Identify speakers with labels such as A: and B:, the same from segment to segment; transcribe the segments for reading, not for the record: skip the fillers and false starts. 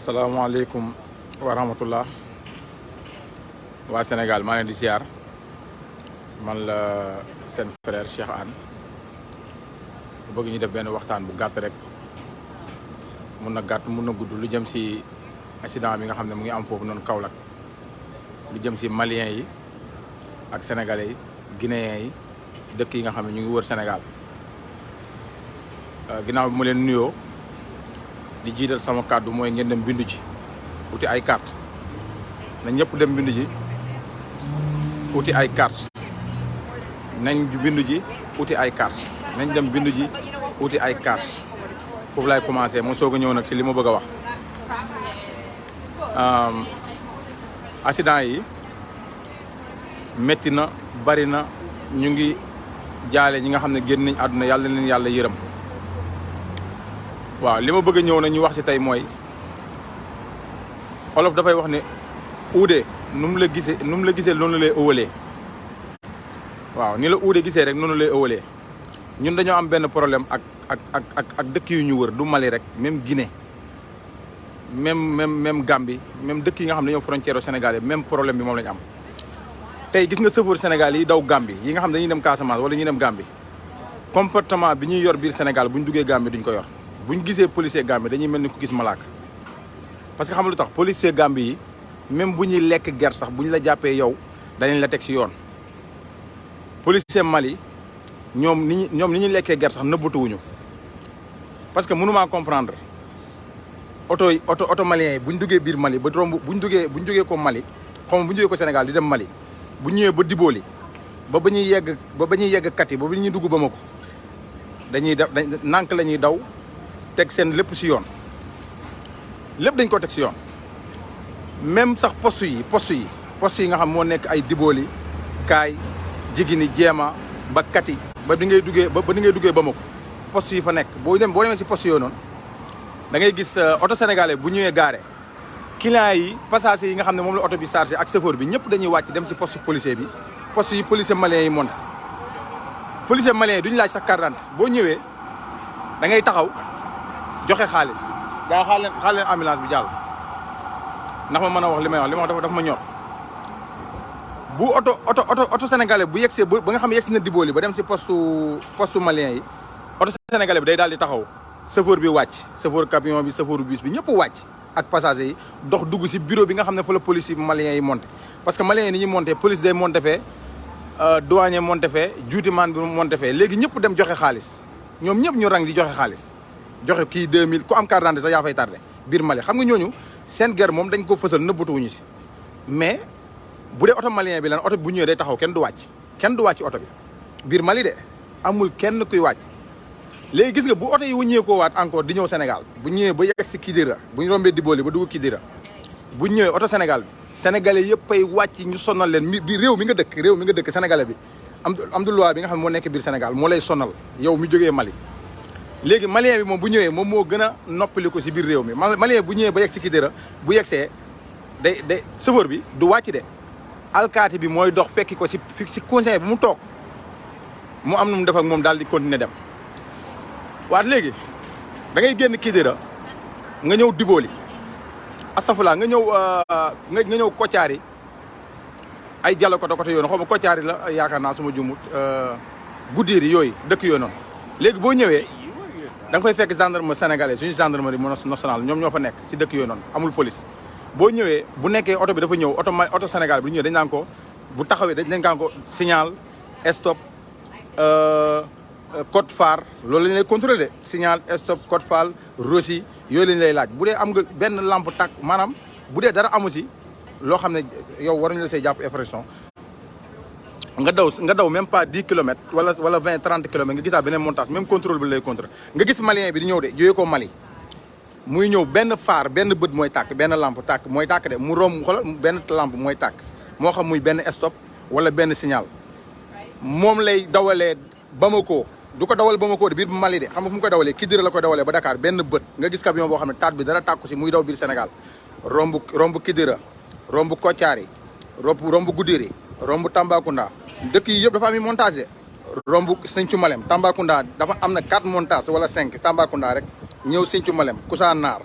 A: salaamaaleykum wa rahmatullah waa Sénégal maa leen di siyaar man la seen frère Cheikh Anne bëgg ñu def benn waxtaan bu gàtt rek mun na gàtt mun na gudd lu jëm si accident bi nga xam ne mu ngi am foofu noonu Kaolack lu jëm si maliens yi ak sénégalais yi guinéens yi dëkk yi nga xam ne ñu ngi wër Sénégal ginnaaw bi mu leen nuyoo di jiital sama kàddu mooy ngeen dem bindu ji uti ay carte na ñëpp dem bindu ji uti ay carte nañ bindu ji uti ay carte nañ dem bindu ji uti ay carte foofu laay commencé moo soog a ñëw nag si li ma bëgg a wax accident yi métti na bari na ñu ngi jaale ñi nga xam ne génn nañ àdduna yàlla na leen yàlla yërëm waaw li ma bëgg a ñëw na ñu wax si tey mooy olof dafay wax ne uude nu mu la gisee noonu lay ëwalee waaw ni la uude gisee rek noonu lay ëwalee ñun dañoo am benn problème ak dëkk yu ñu wër du Mali rek même Guinée même Gambie même dëkk yi nga xam ne dañoo frontière au Sénégal yi même problème bi moom la ñu am tey gis nga chauffeur Sénégal yi daw Gambie yi nga xam ne dañuy dem Casamance wala ñuy dem Gambie comportement bi ñuy yor biir Sénégal bu ñu duggee Gambie duñ ko yor bu ñu gisee policier Gambie dañuy mel ni ku gis malaaka parce que xam nga lu tax policier Gambie yi même bu ñuy lekk ger sax bu ñu la jàppee yow danañ la teg si yoon policier Mali ñoom ni ñuy lekkee ger sax nëbbatuwuñu parce que mënumaa comprendre oto malien yi bu ñu duggee biir Mali ba romb bu ñu duggee ko Mali xaw ma bu ñu duggee ko Sénégal di dem Mali bu ñëwee ba Diboli ba ñuy yegg kat yi ba ñuy dugg Bamako dañuy def nànk la ñuy daw teg seen lépp si yoon lépp dañ ko teg si yoon même sax poste yi nga xam moo nekk ay Diboli kaay jigini jeema ba kati ba ni ngay duggee Bamako poste yi fa nekk boo demee si poste yooyu noonu da ngay gis oto sénégalais bu ñëwee gaare clients yi passagers yi nga xam ne moom la oto bi chargé ak chauffeur bi ñëpp dañuy wàcc dem si poste policier bi poste yi policier malien yi monté policier malien yi duñu laaj sax carte d'identité boo ñëwee da ngay taxaw joxe xaalis gaa xaal leen ambulance bi jàll ndax ma mën a wax li may wax dafa ma ñor bu oto sénégalais bu yegsee ba nga xam ne yegsi na Diboli ba dem si poste malien yi oto sénégalais bi day daal di taxaw chauffeur bi wàcc chauffeur camion bi chauffeur bus bi ñëpp wàcc ak passagers yi dox dugg si bureau bi nga xam ne fa la police malien yi monté parce que malien yi ni ñuy monté police day monté fee douanier monté fee juutimaan bi monté fee léegi ñëpp dem joxe xaalis ñoom ñëpp ñu rang di joxe xaalis joxe kii 2000 ku am carte d'identité sax yaa fay tardé biir Mali xam nga ñooñu seen guerre moom dañ ko fësal nëbbatuwuñu si mais bu dee oto malien bi lan oto bi bu ñëwee day taxaw kenn du wàcc oto bi biir Mali de amul kenn kuy wàcc léegi gis nga bu oto yi wuññeekoo waat encore di ñëw Sénégal bu ñëwee ba yegg si Kidira bu ñu rombee Diboli ba dugg Kidira bu ñëwee oto Sénégal bi sénégalais yëpp ay wàcc ñu sonal leen bi réew mi nga dëkk sénégalais bi am du loi bi nga xam ne moo nekk biir Sénégal moo lay sonal yow mi jógee Mali léegi malien bi moom bu ñëwee moom moo gën a noppali ko si biir réew mi malien bu ñëwee ba yegg si Kidira bu yegsee day chauffeur bi du wàcc de alkaati bi mooy dox fekki ko si conseil bi mu toog mu am nu mu def ak moom daal di continuer dem waat léegi da ngay génn Kidira nga ñëw Diboli astafurlah nga ñëw Kotiari ay Diallo côté yoonu xaw ma Kotiari la yaakaar naa suma jumut Goudiri yooyu dëkk yooyu noonu léegi boo ñëwee da nga fay fekk gendarme sénégalais suñu gendarmerie nationale ñoom ñoo fa nekk si dëkk yooyu noonu amul police boo ñëwee bu nekkee oto bi dafa ñëw oto Sénégal bi ñëwee dañ naan ko bu taxawee dañ naan ko signal stop code phare loolu lañ lay contrôler signal stop code phare rosi yooyu lañ lay laaj bu dee am nga benn lampe tàkk maanaam bu dee dara amu si loo xam ne yow waruñu la say jàpp infraction nga daw même pas 10 kilomètres wala 20 30 kilomètres nga gisaa beneen montage même contrôle bi lay contrôler nga gis malien bi di ñëw de jógee ko Mali muy ñëw benn phare benn bët mooy tàkk benn lampe tàkk mooy tàkk de mu romb xoolal benn lampe mooy tàkk moo xam muy benn stop wala benn signal moom lay dawalee Bamako du ko dawal Bamako de biir Mali de xam nga fu mu koy dawalee Kidira la koy dawalee ba Dakar benn bët nga gis camion boo xam ne taat bi dara tàkku si muy daw biir Sénégal romb Kidira romb Kotiari romb Goudiri romb Tambacounda dëkk yi yëpp dafa am montage romb Sinthiou Malem Tambacounda dafa am na 4 montages wala 5 Tambacounda rek ñëw Sinthiou Malem Kousanaar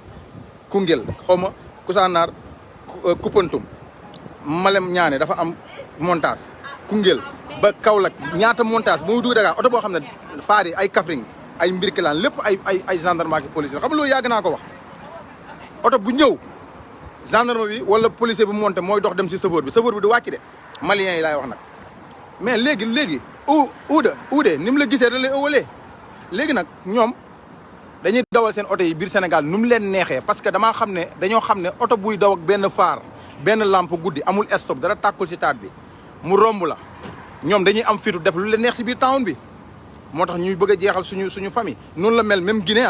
A: Koungheul xaw ma Kousanaar Koupantoum Malem Niané dafa am montage Koungheul ba Kaolack ñaata montage bu muy dugg Dakar oto boo xam ne faar yi ay Kaffrine ay Mbirkilaan lépp ay gendarme ak police la xam nga loolu yàgg naa ko wax oto bu ñëw gendarme bi wala policier bi monté mooy dox dem si chauffeur bi du wàcc de malien yi laay wax nag mais léegi uude ni mu la gisee da lay ëwalee léegi nag ñoom dañuy dawal seen oto yi biir Sénégal nu mu leen neexee parce que dañoo xam ne oto buy daw ak benn phare benn lampe guddi amul stop dara tàkkul si taat bi mu romb la ñoom dañuy am fitu def lu leen neex si biir town bi moo tax ñuy bëgg a jeexal suñu famille noonu la mel même Guinée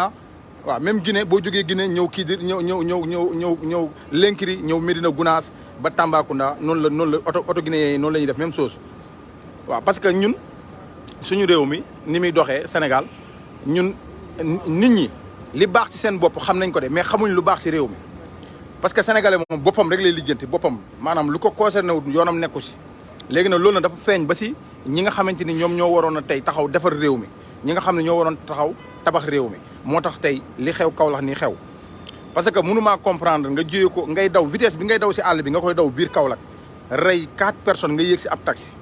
A: waaw même Guinée boo jógee Guinée ñëw Kidira ñëw Lenkiri ñëw Médina Gounass ba Tambacounda noonu la oto Guinée yi noonu la ñuy def même chose waaw parce que ñun suñu réew mi ni muy doxee Sénégal ñun nit ñi li baax ci seen bopp xam nañ ko de mais xamuñ lu baax ci réew mi parce que sénégalais moom boppam rek lay lijjanti boppam maanaam lu ko concerné wut yoonam nekku ci léegi nag loolu nag dafa feeñ ba ci ñi nga xamante ni ñoom ñoo waroon a tey taxaw defar réew mi ñi nga xam ne ñoo waroon taxaw tabax réew mi moo tax tey li xew Kaolack nii xew parce que mënumaa comprendre nga jiyee ko ngay daw vitesse bi ngay daw ci àll bi nga koy daw biir Kaolack rey 4 personnes nga yéeg ci ab taxi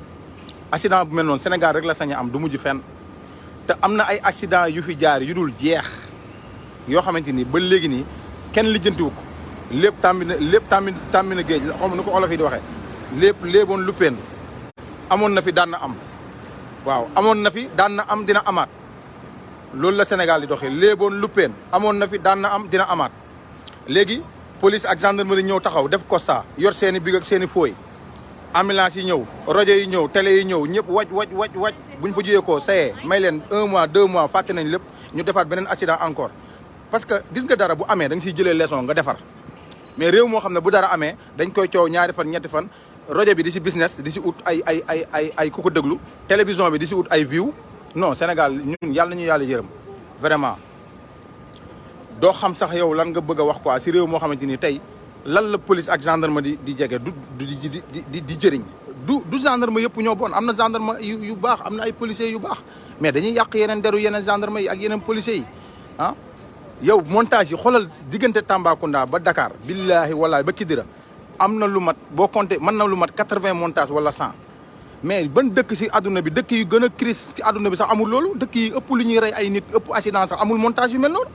A: accident bu mel noonu Sénégal rek la sañ a am du mujj fenn te am na ay accident yu fi jaar yu dul jeex yoo xamante ni ba léegi nii kenn lijjantiwu ko lépp tàmbi na géej la xaw ma nu ko olof yi di waxee léeboon luppeen amoon na fi daan na am waaw amoon na fi daan na am dina amaat loolu la Sénégal di doxee léeboon luppeen amoon na fi daan na am dina amaat léegi police ak gendarmerie ñëw taxaw def constat yor seeni big ak seeni fooy ambulance yi ñëw rajo yi ñëw télé yi ñëw ñëpp waj bu ñu fa jiyee koo sayee may leen 1 mois 2 mois fàtte nañ lépp ñu defaat beneen accident encore parce que gis nga dara bu amee da nga siy jëlee leçon nga defar mais réew moo xam ne bu dara amee dañ koy coow ñaari fan ñetti fan rajo bi di si business di si ut ay ku ko déglu télévision bi di si ut ay view non Sénégal ñun yàlla nañu yàlla yërëm vraiment doo xam sax yow lan nga bëgg a wax quoi si réew moo xamante ni tey lan la police ak gendarme di jege di jëriñ du gendarme yëpp ñoo bon am na gendarme yu baax am na ay policiers yu baax mais dañuy yàq yeneen deru yeneen gendarme yi ak yeneen policiers yi ah yow montage yi xoolal diggante Tambacounda ba Dakar billahi wallahi ba Kidira am na lu mat boo compté mën na lu mat 80 montage wala 100 mais ban dëkk si àdduna bi dëkk yu gën a crise si àdduna bi sax amul loolu dëkk yi ëpp lu ñuy rey ay nit ëpp accident sax amul montage yu mel noonu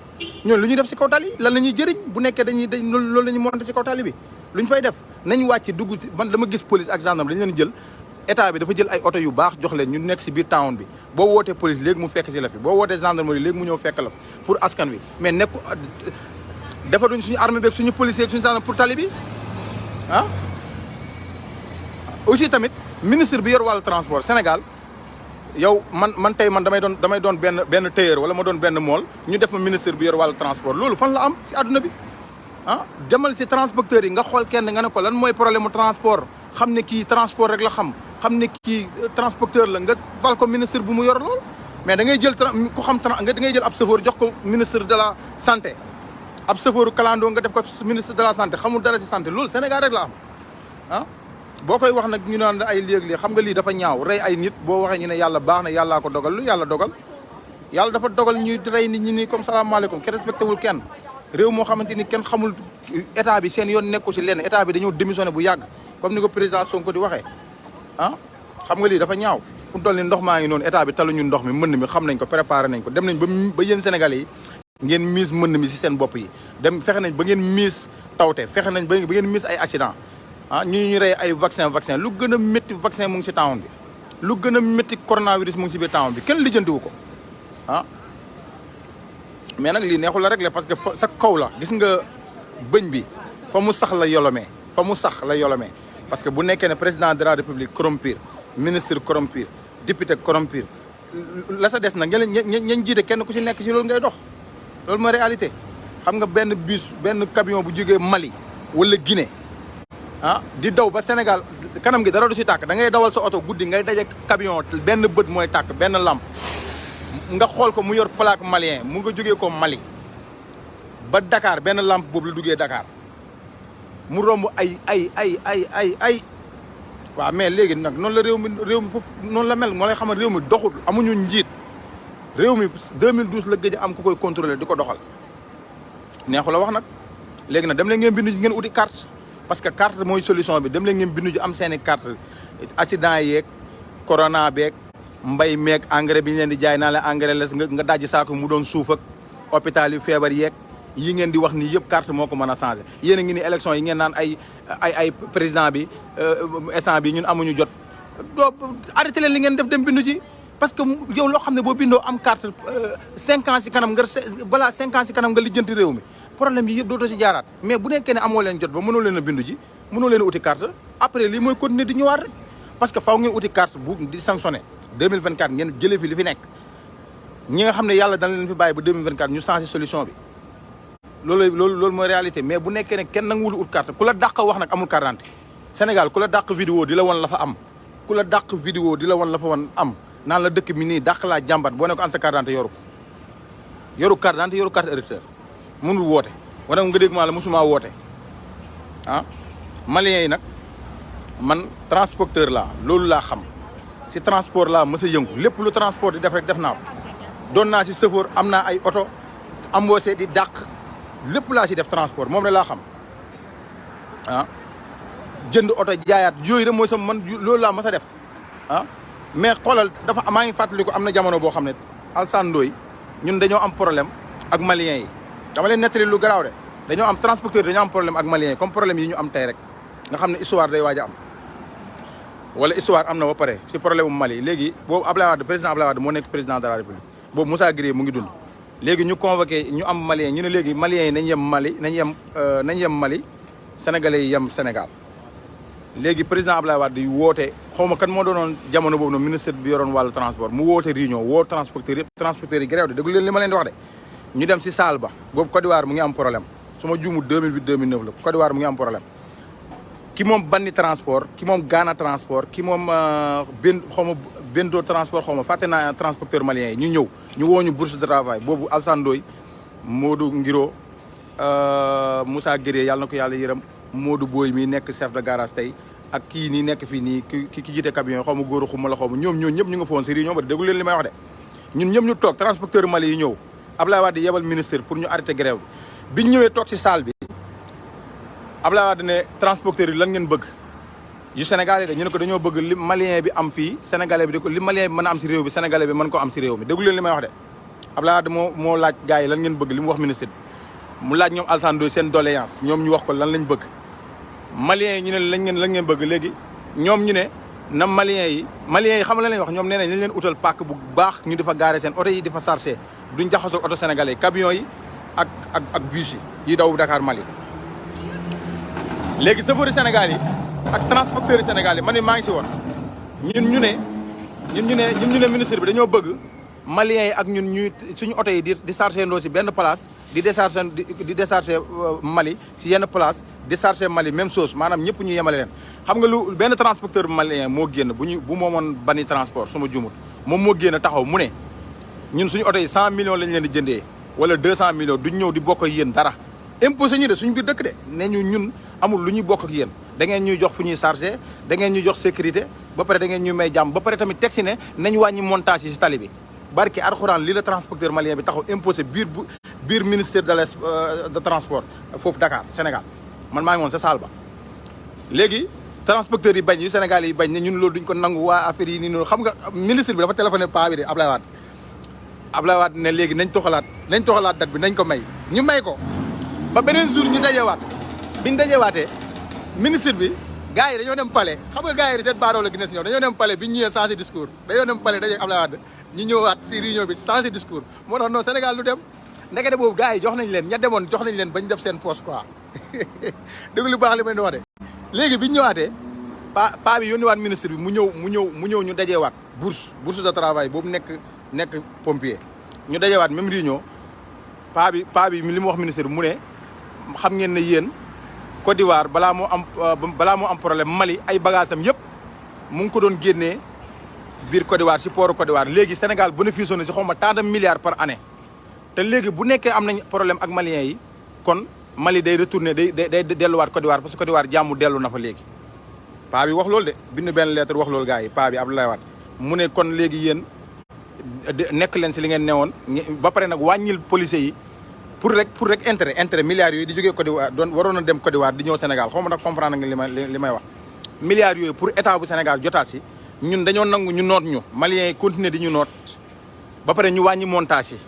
A: ñoom lu ñuy def si kaw tali lan la ñuy jëriñ bu nekkee loolu la ñuy monté si kaw tali bi lu ñu fay def nañ wàcc dugg man dama gis police ak gendarme dañ leen jël état bi dafa jël ay oto yu baax jox leen ñu nekk si biir town bi boo wootee police léegi mu fekk si la fi boo wootee gendarmerie léegi mu ñëw fekk la fi pour askan wi mais nekku defaruñ suñu armée beeg suñu policier ak suñu gendarme pour tali bi ah aussi tamit ministre bi yor wàllu transport Sénégal yow man tey man damay doon benn tailleur wala ma doon benn mool ñu def ma ministre bi yor wàllu transport loolu fan la am si àdduna bi ah demal si transporteurs yi nga xool kenn nga ne ko lan mooy problème mu transport xam ne kii transport rek la xam ne kii transporteur la nga fal ko ministre bu mu yor lool mais da ngay jël ku xam da ngay jël ab chauffeur jox ko ministre de la santé ab chauffeur kalandoo nga def ko ministre de la santé xamul dara si santé loolu Sénégal rek la am ah boo koy wax nag ñu naan ay léeg-léeg xam nga lii dafa ñaaw rey ay nit boo waxee ñu ne yàlla baax na yàllaa ko dogal lu yàlla dogal yàlla dafa dogal ñuy rey nit ñi nii comme salaamaaleykum kenn respecté wul kenn réew moo xamante ni kenn xamul état bi seen yoon nekku si lenn état bi dañoo démissionné bu yàgg comme ni ko président Sonko di waxee ah xam nga lii dafa ñaaw fu mu toll ni ndox maa ngi noonu état bi taluñu ndox mi mën mi xam nañ ko préparé nañ ko dem nañ ba yéen Sénégalais yi ngeen miis mën mi si seen bopp yi dem fexe nañ ba ngeen miis tawte fexe nañ ba ngeen miis ay accident ah ñu rey ay vaccin lu gën a métti vaccin mu ngi si town bi lu gën a métti coronavirus mu ngi si biir town bi kenn lijjantiwu ko ah mais nag lii neexul la régler parce que sa kaw la gis nga bëñ bi fa mu sax la yolomee parce que bu nekkee ne président de la république corrompir ministre corrompir député corrompir la sa des nag ñañ jiite kenn ku si nekk si loolu ngay dox loolu mooy réalité xam nga benn camion bu jógee Mali wala Guinée ah di daw ba Sénégal kanam gi dara du si tàkk da ngay dawal sa oto guddi ngay daje camion benn bët mooy tàkk benn lampe nga xool ko mu yor plaque malien mu nga jógee ko Mali ba Dakar benn lampe boobu la duggee Dakar mu romb ay waaw mais léegi nag noonu la réew mi foofu noonu la mel moo lay xamal réew mi doxul amuñu njiit réew mi 2012 la gëj a am ku koy contrôler di ko doxal neexu la wax nag léegi nag dem leen ngeen bindu ji ngeen uti carte parce que carte mooy solution bi dem leen ngeen bindu ji am seeni carte accident yeeg corona beeg mbay meeg engrais bi ñu leen di jaay naa la engrais la nga dajji saako mu doon suuf ak hôpital yu feebar yeeg yi ngeen di wax nii yëpp carte moo ko mën a changé yéen a ngi ni élection yi ngeen naan ay président bi instant bi ñun amuñu jot doo arrêté leen li ngeen def dem bindu ji parce que yow loo xam ne boo bindoo am carte 5 ans si kanam balaa 5 ans si kanam nga lijjanti réew mi problème yi yëpp dootoo si jaaraat mais bu nekkee ne amoo leen jot ba mënoo leen a bindu ji mënoo leen a uti carte après lii mooy continuer di ñëwaat rek parce que faaw ngeen uti carte bu di sanctionné 2024 ngeen jëlee fi li fi nekk ñi nga xam ne yàlla dana leen fi bàyyi ba 2024 ñu changé solution bi loolu mooy réalité mais bu nekkee ne kenn nanguwul ut carte ku la dàq wax nag amul carte d'identité Sénégal ku la dàq vidéo di la wan la fa am ku la dàq vidéo di la wan la fa wan am naan la dëkk mi nii dàq laa jàmbat boo ne ko an sa carte d'identité yoru carte d'identité yoru carte électeur mënul woote wala nga dégg maa la mosuma woote ah maliens yi nag man transporteur laa loolu laa xam si transport laa mës a yëngu lépp lu transport di def rek def naa ko doon naa si chauffeur am naa ay oto embauché di dàq lépp laa si def transport moom la laa xam ah jënd oto jaayaat yooyu rek mooy sama man loolu laa mës a def ah mais xoolal dafa maa ngi fàttaliku am na jamono boo xam ne Alassane Ndoye ñun dañoo am problème ak maliens yi dama leen nettali lu garaaw de dañoo am transporteur dañoo am problème ak maliens yi comme problème yi ñu am tey rek nga xam ne histoire day waaj a am wala histoire am na ba pare si problème mu Mali léegi boobu Abdoulaye Wade président Abdoulaye Wade moo nekk président de la République boobu Moussa Gueye mu ngi dund léegi ñu convoqué ñu am maliens ñu ne léegi maliens yi nañ yem Mali sénégalais yi yem Sénégal léegi président Abdoulaye Wade woote xaw ma kan moo doonoon jamono boobu noonu ministre bi yoroon wàllu transport mu woote réunion woo transporteurs yëpp transporteurs yi grève de déglu leen li ma leen di wax de ñu dem si salle ba boobu Côte d'Ivoire mu ngi am problème su ma juumul 2008 2009 la Côte d'Ivoire mu ngi am problème ki moom Banni transport ki moom Ghana transport ki moom Bento transport xaw ma fàtte naa transporteur malien yi ñu ñëw ñu woo ñu bourse de travail boobu Alassane Ndoye Modou Ngiro Moussa Gueye yàlla na ko yàlla yërëm Modou Boy mi nekk chef de garage tey ak kii nii nekk fii nii ki jiite camion yi xaw ma góor a xuma la xaw ma ñoom ñëpp ñu nga foon si réunion ba déglu leen li may wax de ñun ñëpp ñu toog transporteur Mali yi ñëw Abdoulaye Wade yebal ministre pour ñu arrêté grève bi ñu ñëwee toog si salle bi Abdoulaye Wade ne transporteur yi lan ngeen bëgg yu Sénégal yi de ñu ne ko dañoo bëgg li malien bi am fii sénégalais bi di ko li malien bi mën a am si réew bi sénégalais bi mën ko am si réew mi déglu leen li may wax de Abdoulaye Wade moo laaj gars yi lan ngeen bëgg li mu wax ministre bi mu laaj ñoom Alassane Ndoye seen doléance ñoom ñu wax ko lan lañ bëgg maliens yi ñu ne lan ngeen bëgg léegi ñoom ñu ne na maliens yi xam la lañ wax ñoom nee nañ lañ leen utal pàkk bu baax ñu di fa gaare seen oto yi di fa chargé duñ jaxasoo oto sénégalais yi camions yi ak bus yi daw Dakar Mali léegi chauffeur Sénégal yi ak transporteurs yi Sénégal yi man ni maa ngi si woon ñun ñu ne ministre bi dañoo bëgg maliens yi ak ñun ñuy suñu oto yi di chargé ndoo si benn place di déchargé Mali si yenn place di chargé Mali même chose maanaam ñëpp ñu yemale leen xam nga lu benn transporteur malien moo génn bu moomoon Banni transport su ma jumut moom moo génn taxaw mu ne ñun suñu oto yi 100 millions lañ leen di jëndee wala 200 millions duñ ñëw di bokk ak yéen dara imposé ñu de suñu biir dëkk de ne ñu ñun amul lu ñuy bokk ak yéen da ngeen ñuy jox fu ñuy chargé da ngeen ñuy jox sécurité ba pare da ngeen ñuy may jàmm ba pare tamit teg si ne nañ wàññi montage yi si tali bi barki alxuraan lii la transporteur malien bi taxaw imposé biir ministère de transport foofu Dakar Sénégal man maa ngi woon sa salle ba léegi transporteurs yi bañ yu Sénégal yi bañ ne ñun loolu duñ ko nangu waa affaire yi nii noonu xam nga ministre bi dafa téléphoné paa bi de Ablaye Wade ne léegi nañ toxalaat date bi nañ ko may ñu may ko ba beneen jour ñu dajewaat biñ dajewaatee ministre bi gars yi dañoo dem palais xam nga gars yi seen baaroo la Guinness ñëw dañoo dem palais bi ñu ñëwee changé discours dañoo dem palais daje Ablaye Wade ñu ñëwaat si réunion bi changé discours moo tax non Sénégal du dem ndekete boobu gars yi jox nañ leen ña demoon jox nañ leen bañ def seen poste quoi dégg lu baax li may wax de léegi biñ ñëwaatee pa bi yónniwaat ministre bi mu ñëw ñu dajewaat bourse de travail boobu nekk pompier ñu dajewaat même réunion pa bi li mu wax ministre bi mu ne xam ngeen ne yéen Côte d'Ivoire balaa moo am problème Mali ay bagages am yëpp mu ngi ko doon génnee biir Côte d'Ivoire si port Côte d'Ivoire léegi Sénégal bénéfice na si xaw ma tant de milliards par année te léegi bu nekkee am nañ problème ak maliens yi kon Mali day retourner day delluwaat Côte d'Ivoire parce que Côte d'Ivoire jàmm dellu na fa léegi paa bi wax loolu de bind benn lettre wax loolu gars yi paa bi Abdoulaye Wade mu ne kon léegi yéen nekk leen si li ngeen newoon ba pare nag wàññil policiers yi pour rek intérêt milliards yooyu di jógee Côte d'Ivoire doon waroon a dem Côte d'Ivoire di ñëw Sénégal xaw ma nag comprendre nga li may wax milliards yooyu pour état bu Sénégal jotaat si ñun dañoo nangu ñu noot ñu maliens yi continuer di ñu noot ba pare ñu wàññi montage yi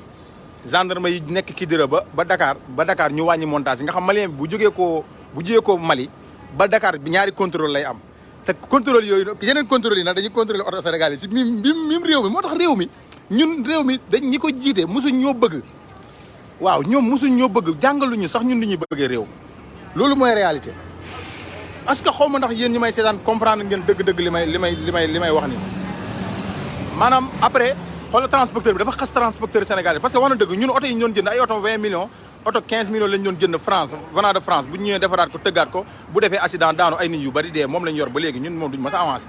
A: gendarme yi nekk Kidira ba Dakar ñu wàññi montage yi nga xam malien bi bu jógee ko Mali ba Dakar bi ñaari contrôle lay am te contrôle yooyu yeneen contrôle yi nag dañuy contrôler oto Sénégal yi si mim réew mi moo tax réew mi ñun réew mi dañ ñi ko jiite mosuñ ñoo bëgg waaw ñoom mosuñ ñoo bëgg jàngaluñu sax ñun ni ñuy bëggee réew mi loolu mooy réalité est-ce que xaw ma ndax yéen ñi may seetaan comprendre ngeen dëgg-dëgg li may wax ni maanaam après xoolal transporteur bi dafa xas transporteur sénégalais parce que wax na dëgg ñun oto yi ñu doon jënd ay oto 20 millions oto 15 millions lañ doon jënd France venant de France bu ñu ñëwee defaraat ko tëggaat ko bu defee accident daanu ay nit yu bari dee moom lañ yor ba léegi ñun moom duñ mas a avancé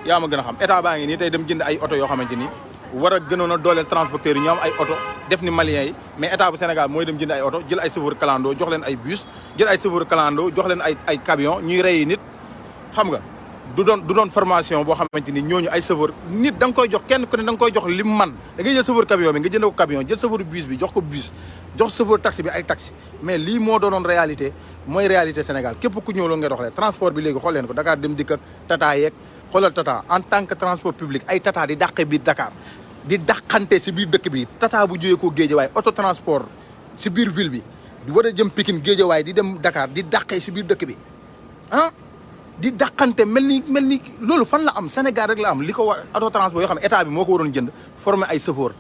A: yaa ma gën a xam état baa ngi nii tey dem jënd ay oto yoo xamante ni war a gënoon a dooleel transporteurs yi ñoo am ay oto def ni maliens yi mais état bu Sénégal mooy dem jënd ay oto jël ay chauffeur clando jox leen ay bus jël ay chauffeur clando jox leen ay camion ñuy rey nit xam nga du doon formation boo xamante ni ñooñu ay chauffeur nit da nga koy jox kenn ku ne da nga koy jox lim man da ngay jël chauffeur camion bi nga jënd ko camion jël chauffeur bus bi jox ko bus jox chauffeur taxi bi ay taxi mais lii moo doonoon réalité mooy réalité Sénégal képp ku ñëw loolu ngay doxalee transport bi léegi xool leen ko Dakar dem dikk ak tata yeeg xoolal tata en tant que transport public ay tata di dàqe biir Dakar di dàqante si biir dëkk bi tata bu jógee ko Guédiawaye auto transport si biir ville bi di war a jëm Pikine Guédiawaye di dem Dakar di dàqee si biir dëkk bi ah di dàqante mel ni loolu fan la am Sénégal rek la am li ko war auto transport yoo xam ne état bi moo ko waroon jënd former ay chauffeur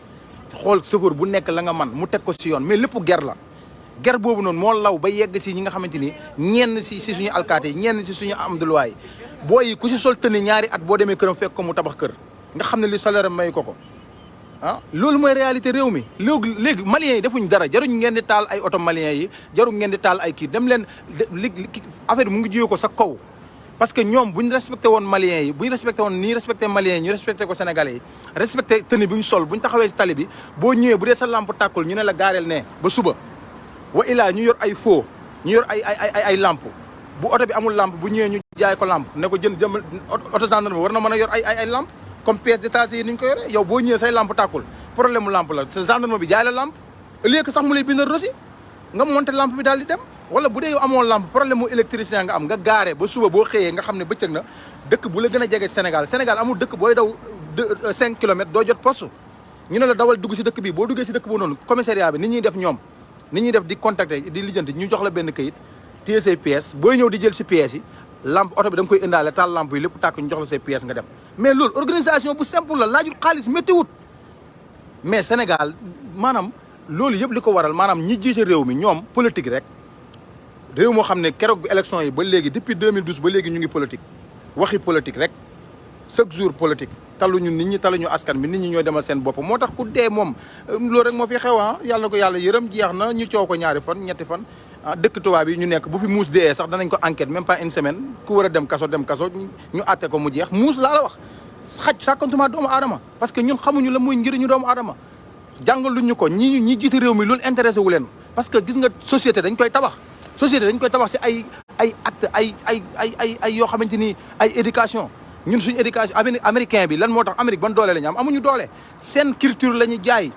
A: xool chauffeur bu nekk la nga man mu teg ko si yoon mais lépp ger la ger boobu noonu moo law ba yegg si ñi nga xamante ni ñenn si suñu alkaati yi ñenn si suñu am de loi yi booy yi ku si sol tëni ñaari at boo demee këram fekk ko mu tabax kër nga xam ne li salaire may ko ah loolu mooy réalité réew mi léegi maliens yi defuñ dara jaruñ ngeen di taal ay oto maliens yi jaruñ ngeen di taal ay kii dem leen affaire bi mu ngi jiyee ko sa kaw parce que ñoom bu ñu respecté woon maliens yi bu ñu respecté woon nii respecté maliens yi ñu respecté ko sénégalais yi respecté tenue bi ñu sol bu ñu taxawee si tali bi boo ñëwee bu dee sa lampe tàkkul ñu ne la gaareel ne ba suba wa ilaa ñu yor ay faux ñu yor ay lampe bu oto bi amul lampe bu ñëwee ñu jaay ko lampe ne ko jëm oto gendarme war na mën a yor ay lampe comme pièce détachée yi ni ñu ko yoree yow boo ñëwee say lampe tàkkul problème mu lampe la sa gendarme bi jaay la lampe au lieu que sax mu lay bindal rosi nga monté lampe bi daal di dem wala bu dee yow amoo lampe problème mu électricien nga am nga gaare ba suba boo xëyee nga xam ne bëccëg na dëkk bu la gën a jege Sénégal amul dëkk booy daw 5 kilomètres doo jot poste ñu ne la dawal dugg si dëkk bi boo duggee si dëkk boobu noonu commissariat bi nit ñuy def ñoom nit ñuy def di contacter di lijjanti ñu jox la benn këyit téye say pièces booy ñëw di jël si pièces yi lampe oto bi da nga koy indaale taal lampe yi lépp tàkk ñu jox la say pièces nga dem mais loolu organisation bu simple la laajul xaalis méttiwut mais Sénégal maanaam loolu yëpp li ko waral maanaam ñi jiite réew mi ñoom politique rek réew moo xam ne keroog bi élection yi ba léegi depuis 2012 ba léegi ñu ngi politique waxi politique rek chaque jour politique taluñu nit ñi taluñu askan bi nit ñi ñooy demal seen bopp moo tax ku dee moom loolu rek moo fi xew yàlla na ko yàlla yërëm jeex na ñu coow ko ñaari fan ñetti fan dëkk tubaab yi ñu nekk bu fi muus dee sax danañ ko enquête même pas une semaine ku war a dem kaso ñu àtte ko mu jeex muus laa la wax xaj sàkkantuma doomu aadama parce que ñun xamuñu la muy njëriñu doomu aadama jàngaluñu ko ñi jiite réew mi loolu intéressé wu leen parce que gis nga société dañ koy tabax si ay acte ay yoo xamante ni ay éducation ñun suñu éducation américain bi lan moo tax Amérique ban doole la ñu am amuñu doole seen culture la ñu jaay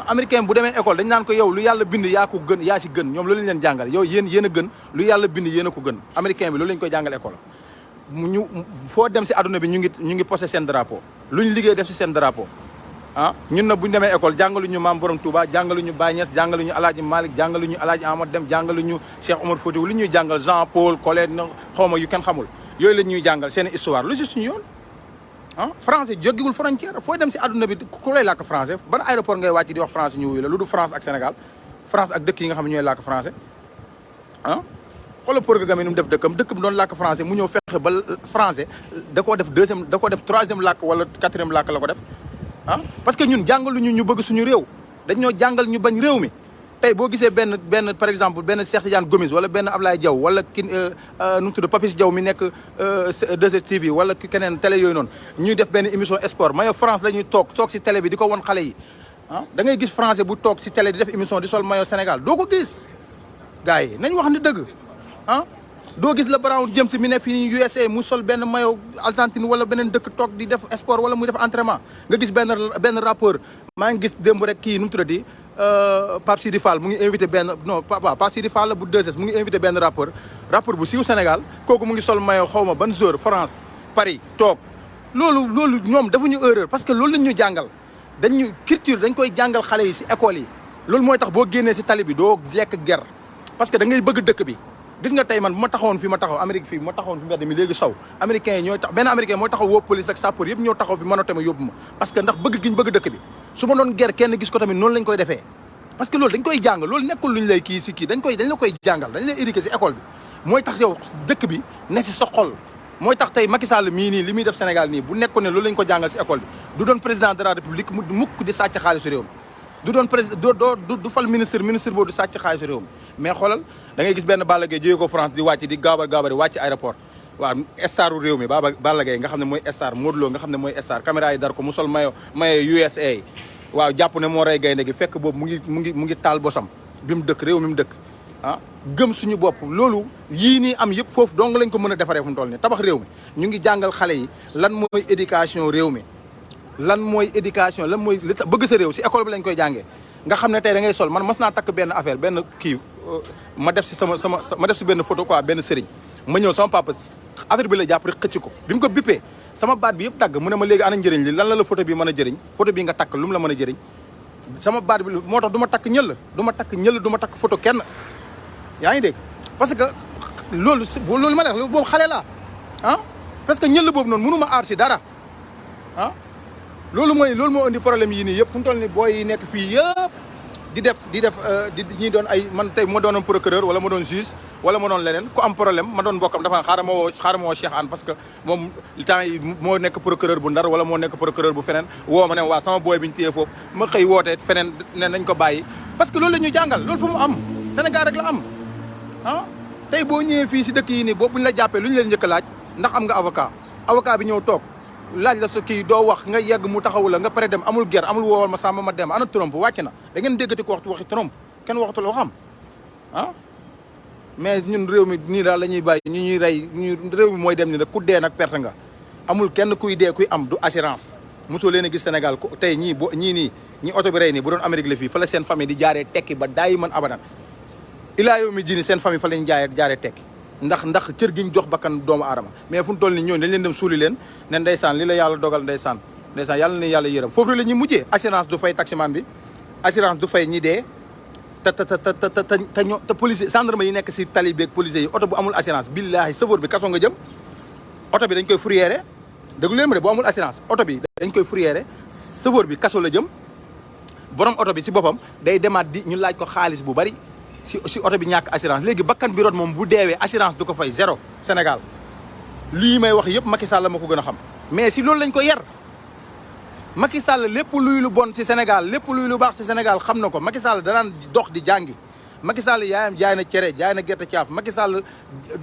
A: américain bu demee école dañ naan ko yow lu yàlla bind yaa ko gën yaa si gën ñoom loolu lañ leen jàngal yow yéen a gën lu yàlla bind yéen a ko gën américain bi loolu lañ koy jàngal école ñu foo dem si àdduna bi ñu ngi posé seen drapeau lu ñu liggéey def si seen drapeau ñun na bu ñu demee école jàngaluñu maam Borom Touba jàngaluñu Baye Niass jàngaluñu Alaaji Malick jàngaluñu Alaaji Ahmad Dem jàngaluñu Cheikh Omar Foutiyou lu ñuy jàngal Jean Paul Colette na xawma yu kenn xamul yooyu la ñuy jàngal seen histoire lu si suñu yoon français jóggiwul frontière fooy dem si àdduna bi ku lay làkk français ban aéroport ngay wàcc di wax français ñu wuyu la lu du France ak Sénégal France ak dëkk yi nga xam ne ñooy làkk français xoolal Paul Kagame ni mu def dëkkam dëkk bi doon làkk français mu ñëw fexe ba français da koo def troisième làkk wala quatrième làkk la ko def parce que ñun jàngaluñu ñu bëgg suñu réew dañoo jàngal ñu bañ réew mi tey boo gisee benn par exemple benn Cheikh Tidiane Gomis wala benn Ablaye Diaw wala nu mu tudd Papis Diaw mi nekk 2STV wala keneen télé yooyu noonu ñuy def benn émission sport maillot France la ñuy toog si télé bi di ko won xale yi da ngay gis français bu toog si télé di def émission di sol maillot Sénégal doo ko gis gars yi nañ wax ni dëgg doo gis LeBron James mi ne fii USA mu sol benn maillot Argentine wala beneen dëkk toog di def sport wala muy def entraînement nga gis benn rappeur maa ngi gis démb rek kii nu mu tuddati Pape Sidi Fall mu ngi invité benn non Pape Sidi Fall la bu 2S mu ngi invité benn rappeur bu siiw Sénégal kooku mu ngi sol maillot xaw ma ban jour France Paris toog loolu ñoom dafa ñu erreur parce que loolu lañ ñu jàngal dañu culture dañ koy jàngal xale yi si école yi loolu mooy tax boo génnee si tali bi doo lekk ger parce que da ngay bëgg dëkk bi gis nga tey man bu ma taxawoon fi ma taxaw Amérique fii bu ma taxawoon fi mbedd mi léegi sow américains yi ñooy tax benn américain mooy taxaw woo police ak sapeur yëpp ñoo taxaw fi manote ma yóbbu ma parce que ndax bëgg giñ bëgg dëkk bi su ma doon ger kenn gis ko tamit noonu lañ koy defee parce que loolu dañ koy jàng loolu nekkul luñ lay kii si kii dañ la koy jàngal dañ lay éduquer si école bi mooy tax yow dëkk bi ne si sa xol mooy tax tey Macky Sall mii nii li muy def Sénégal nii bu nekkoon ne loolu lañ ko jàngal si école bi du doon président de la république mu mukk di sàcc xaalisu réew mi du doon président du fal ministre boobu di sàcc xaalisu réew mi mais xoolal da ngay gis benn Balla Gaye jógee ko France di wàcc di gaabari wàcc aéroport waaw staru réew mi Balla Gaye nga xam ne mooy star Modou Lo nga xam ne mooy star caméra yi dar ko mu sol mayo USA waaw jàpp ne moo rey gaynde gi fekk boobu mu ngi taal bosam bi mu dëkk réew mi mu dëkk ah gëm suñu bopp loolu yii nii am yëpp foofu dong lañ ko mën a defaree fu mu toll nii tabax réew mi ñu ngi jàngal xale yi lan mooy éducation réew mi lan mooy éducation lan mooy li bëgg sa réew si école bi lañ koy jàngee nga xam ne tey da ngay sol man mas naa takk benn affaire benn kii ma def si ma def si benn photo quoi benn sëriñ ma ñëw sama papa affaire bi la jàpp rek xëcc ko bi mu ko bippee sama baat bi yëpp dagg mu ne ma léegi ana njëriñ li lan la photo bi mën a jëriñ photo bi nga takk lu mu la mën a jëriñ sama baat bi moo tax du ma takk ñëll du ma takk photo kenn yaa ngi dégg parce que loolu ma la wax boobu xale la ah parce que ñëll boobu noonu mënu ma aar si dara ah loolu moo indi problème yii nii yëpp fu mu toll nii booy yi nekk fii yëpp di def ñi doon ay man tey ma doonoon procureur wala ma doon juge wala ma doon leneen ku am problème ma doon bokkam dafa xaaral ma woo Cheikh Anne parce que moom temps yi moo nekk procureur bu Ndar wala moo nekk procureur bu feneen woo ma ne waa sama booy bi ñu téye foofu ma xëy wootee feneen ne nañ ko bàyyi parce que loolu la ñu jàngal loolu fu mu am Sénégal rek la am ah tey boo ñëwee fii si dëkk yi nii boo buñ la jàppee lu ñu leen njëkk a laaj ndax am nga avocat bi ñëw toog laaj la sa kii doo wax nga yegg mu taxawu la nga pare dem amul ger amul woowal ma sàmm ma dem ana Trump wàcc na da ngeen déggati ko waxi Trump kenn waxatu la waxam ah mais ñun réew mi nii daal la ñuy bàyyi ñu ñuy rey réew mi mooy dem ni rek ku dee nag perte nga amul kenn kuy dee kuy am du assurance mosoo leen a gis Sénégal tey ñii oto bi rey nii bu doon Amérique la fii fa la seen famille di jaaree tekki ba daayi man abadan ilaa yow mi jini seen famille fa lañ jaaree tekki ndax cër gi ñu jox bakkan doomu aadama mais fu mu toll nii ñooñu dañ leen dem suuli leen ne ndeysaan li la yàlla dogal ndeysaan yàlla na yàlla yërëm foofu la ñuy mujjee assurance du fay taximan bi assurance du fay ñi dee te police gendarme yi nekk si tali bi ak policiers yi oto bu amul assurance billaahi chauffeur bi kaso nga jëm oto bi dañ koy fourrière déglu leen ma de bu amul assurance oto bi dañ koy fourrière chauffeur bi kaso la jëm borom oto bi si boppam day demaat di ñu laaj ko xaalis bu bari si oto bi ñàkk assurance léegi bakkan bi rot moom bu deewee assurance du ko fay zéro Sénégal lii may wax yëpp Macky Sall ma ko gën a xam mais si loolu lañ ko yar Macky Sall lépp luy lu bon si Sénégal lépp luy lu baax si Sénégal xam na ko Macky Sall danaan dox di jàngi Macky Sall yaayam jaay na cere jaay na gerte caaf Macky Sall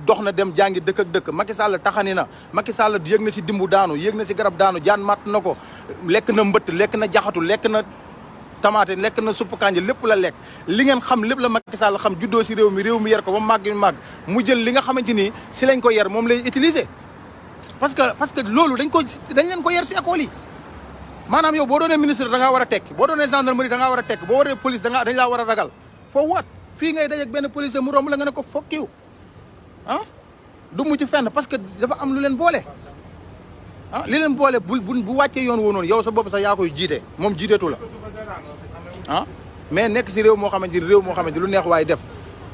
A: dox na dem jàngi dëkk ak dëkk Macky Sall taxani na Macky Sall yëg na si dimbu daanu yëg na si garab daanu jaan matt na ko lekk na mbëtt lekk na jaxatu lekk na tamaate lekk na supp kànja lépp la lekk li ngeen xam lépp la Macky Sall xam juddoo si réew mi yar ko ba màgg mu jël li nga xamante ni si lañ ko yar moom lay utiliser parce que loolu dañ leen ko yar si école yi maanaam yow boo doonee ministre da ngaa war a tekki boo doonee gendarmerie da ngaa war a tekki boo waree police dañ laa war a ragal foo wat fii ngay dajeeg benn policier mu romb la nga ne ko fokkiw ah du mujj fenn parce que dafa am lu leen boole ah li leen boole bu wàccee yoon woo noonu yow sa bopp sax yaa koy jiite moom jiiteetu la ah mais nekk si réew moo xamante ni lu neex waay def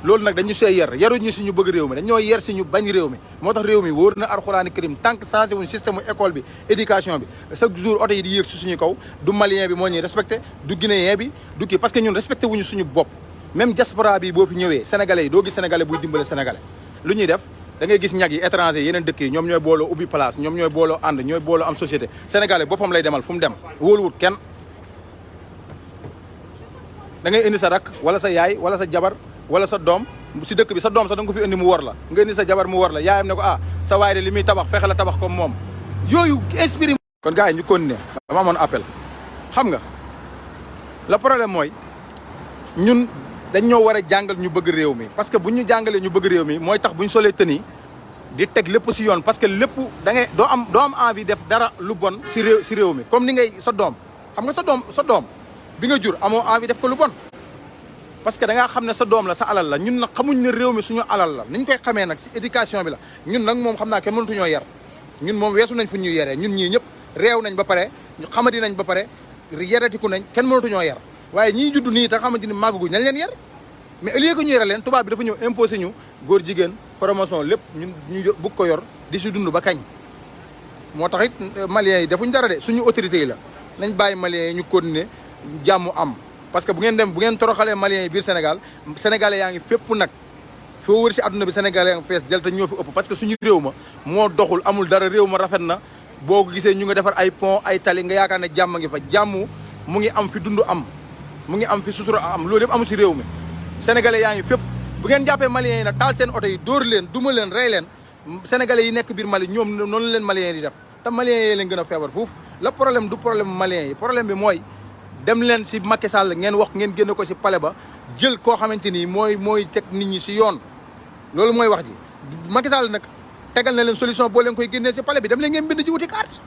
A: loolu nag dañu see yar yaruñu si ñu bëgg réew mi dañoo yar si ñu bañ réew mi moo tax réew mi wóor na alxuraani karim tant que changé wuñ système école bi éducation bi chaque jour oto yi di yéeg si suñu kaw du malien bi moo ñuy respecté du guinéen bi du kii parce que ñun respecté wuñu suñu bopp même diaspora bi boo fi ñëwee sénégalais yi doo gis sénégalais buy dimbale sénégalais lu ñuy def da ngay gis ñag yi étranger yeneen dëkk yi ñoom ñooy booloo ubbi place ñoom ñooy booloo ànd ñooy booloo am société sénégalais boppam lay demal fu mu dem wóoluwut kenn da ngay indi sa rak wala sa yaay wala sa jabar wala sa doom si dëkk bi sa doom sax da nga ko fi indi mu war la nga indi sa jabar mu war la yaayam ne ko sa waay de li muy tabax fexe la tabax comme moom yooyu esprit. kon gars yi ñu continuer dama amoon appel xam nga le problème mooy ñun dañ ñoo war a jàngal ñu bëgg réew mi parce que bu ñu jàngalee ñu bëgg réew mi mooy tax bu ñu solee tëni di teg lépp si yoon parce que lépp da ngay doo am envie def dara lu bon si réew mi comme ni ngay sa doom xam nga sa doom bi nga jur amoo envie def ko lu bon parce que da ngaa xam ne sa doom la sa alal la ñun nag xamuñ ne réew mi suñu alal la niñ koy xamee nag si éducation bi la ñun nag moom xam naa kenn mënatuñoo yar ñun moom weesu nañ fu ñuy yaree ñun ñii ñëpp réew nañ ba pare xamadi nañ ba pare yaratiku nañ kenn mënatuñoo yar waaye ñii judd nii te xamante ni màgguguñ nañ leen yar mais au lieu que ñu yare leen tubaab bi dafa ñëw imposé ñu góor jigéen formation lépp ñun ñu bugg ko yor di si dund ba kañ moo tax it maliens yi defuñ dara de suñu autorités yi la nañ bàyyi maliens yi ñu continuer jàmm am parce que bu ngeen toroxalee maliens yi biir Sénégal sénégalais yaa ngi fépp nag foo wër si adduna bi sénégalais yaa ngi fees del te ñoo fi ëpp parce que suñu réew ma moo doxul amul dara réew ma rafet na boo ko gisee ñu nga defar ay pont ay tali nga yaakaar ne jàmm ngi fa jàmm mu ngi am fi dund am mu ngi am fi sutura am loolu yëpp amu si réew mi sénégalais yaa ngi fépp bu ngeen jàppee maliens yi nag taal seen oto yi dóor leen duma leen rey leen sénégalais yi nekk biir Mali ñoom noonu leen maliens yi di def te maliens yi leen gën a feebar foofu le problème du problème maliens yi problème bi mooy dem leen si Macky Sall ngeen wax ngeen génne ko si palais ba jël koo xamante ni mooy teg nit ñi si yoon loolu mooy wax ji Macky Sall nag tegal na leen solution boo leen koy génnee si palais bi dem leen ngeen bind ji wuti carte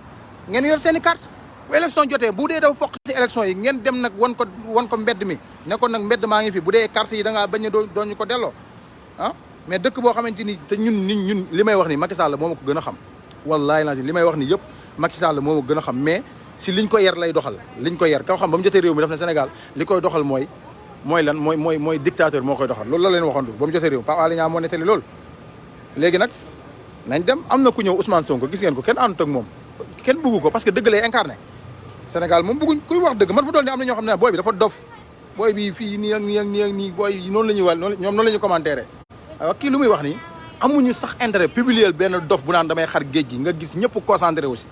A: ngeen yor seen i carte bu élection jotee bu dee dafa fokk ci élection yi ngeen dem nag wan ko mbedd mi ne ko nag mbedd maa ngi fi bu dee carte yi da ngaa bañ a doo ñu ko delloo ah mais dëkk boo xamante ni te ñun li may wax ni Macky Sall moo ma ko gën a xam wallaahi la li may wax ni yëpp Macky Sall moo ma ko gën a xam mais si liñ ko yar lay doxal liñ ko yar kaw xam ba mu jotee réew mi daf ne Sénégal li koy doxal mooy lan mooy dictateur moo koy doxal loolu la leen waxoon ba mu jotee réew mi Pape Alé Niang moo nettali loolu léegi nag nañ dem am na ku ñëw Ousmane Sonko gis ngeen ko kenn àndut ak moom kenn bëggu ko parce que dëgg lay incarné Sénégal moom bëgguñ kuy wax dëgg man fa dool ni am na ñoo xam ne booy bi dafa dof booy bi fii nii ak nii ak nii ak nii booy yi noonu la ñuy wal ñoom noonu la ñuy commentaire waaw kii lu muy wax nii amuñu sax intérêt publier benn dof bu naan damay xar géej gi nga gis ñëpp concentré aussi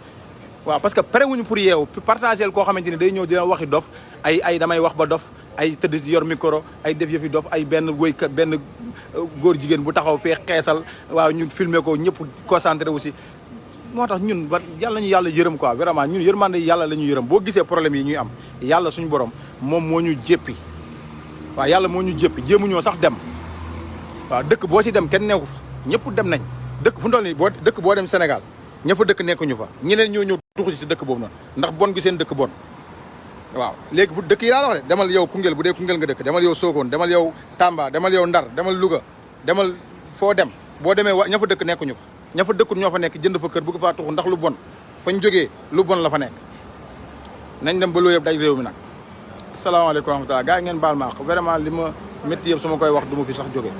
A: waaw parce que pare wuñu pour yeewu partagel koo xamante ni day ñëw dina waxi dof ay damay wax ba dof ay tëdd si yor micro ay def yëfi dof ay benn woykat benn góor jigéen bu taxaw fee xeesal waaw ñu filmer ko ñëpp concentré aussi moo tax ñun ba yàlla ñu yàlla yërëm quoi vraiment ñun yërmande yàlla la ñu yërëm boo gisee problème yi ñuy am yàlla suñu borom moom moo ñu jéppi waaw yàlla moo ñu jéppi jéemuñoo sax dem waaw dëkk boo si dem kenn neeku fa ñëpp dem nañ dëkk fu ndool nii dëkk boo dem Sénégal ña fa dëkk nekkuñu fa ñeneen ñoo ñëw tuxu si dëkk boobu noonu ndax bon gi seen dëkk bon waaw léegi fu dëkk yi laa wax de demal yow Koungheul bu dee Koungheul nga dëkk demal yow Sokone demal yow Tamba demal yow Ndar demal Louga demal foo dem boo demee ña fa dëkk nekkuñu fa ña fa dëkkul ñoo fa nekk jënd fa kër bëgg faa tuxu ndax lu bon fañ jógee lu bon la fa nekk nañ dem ba loolu yëpp daj réew mi nag asalaamaaleykum wa rahmatulah gars yi ngeen baal ma vraiment li ma métti yëpp su ma koy wax du ma fi sax jógee